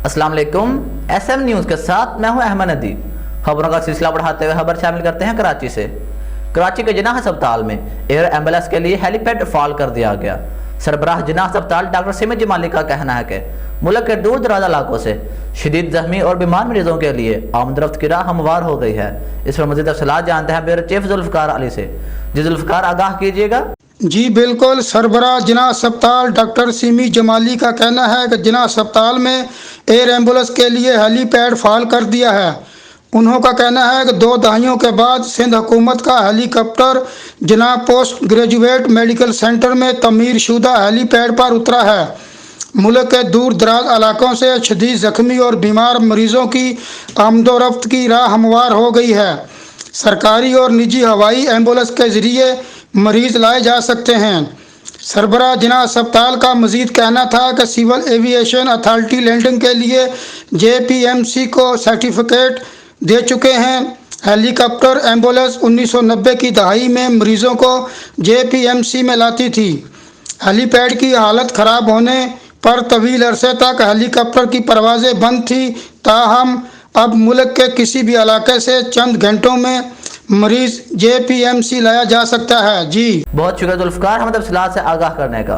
अस्सलाम वालेकुम। SM news के साथ मैं हूं अहमद नदी। खबरों का सिलसिला बढ़ाते हुए खबर शामिल करते हैं कराची से। कराची के जिनाह अस्पताल में एयर एम्बुलेंस के लिए हेलीपैड फाल कर दिया गया। सरबराह जिनाह अस्पताल डॉक्टर सिमी जमाली का कहना है कि मुल्क के दूर दराज इलाकों से शदीद जख्मी और बीमार मरीजों के लिए आमदरफ्त की राह हमवार हो गई है। इस पर मज़ीद तफसीलात जानते हैं ब्यूरो चीफ जुल्फ़िकार अली से। जी जुल्फ़िकार, आगाह कीजिएगा। जी बिल्कुल, सरबराह जिनाह अस्पताल डॉक्टर सिमी जमाली का कहना है कि जिनाह अस्पताल में एयर एम्बुलेंस के लिए हेलीपैड फाल कर दिया है। उन्होंने कहना है कि 2 दहाइयों के बाद सिंध हुकूमत का helicopter Jinnah post graduate medical centre में तमीर शुदा हेलीपैड पर उतरा है। मुल्क के दूर दराज इलाकों से शदीद जख्मी और बीमार मरीजों की आमदोरफ्त की राह हमवार हो गई है। सरकारी और निजी हवाई एम्बुलेंस के ज़रिए मरीज लाए जा सकते हैं। सरबराह जिनाह अस्पताल का मजीद कहना था कि सिविल एविएशन अथॉरिटी लैंडिंग के लिए JPMC को सर्टिफिकेट दे चुके हैं। हेलीकॉप्टर एम्बुलेंस 1990 की दहाई में मरीजों को JPMC में लाती थी। हेलीपैड की हालत ख़राब होने पर तवील अरसे तक हेलीकॉप्टर की परवाज़ें बंद थी। ताहम अब मुल्क के किसी भी इलाके से चंद घंटों में मरीज JPMC लाया जा सकता है। जी बहुत शुक्रिया जुल्फ़िकार, हमें तफसीलात से आगाह करने का।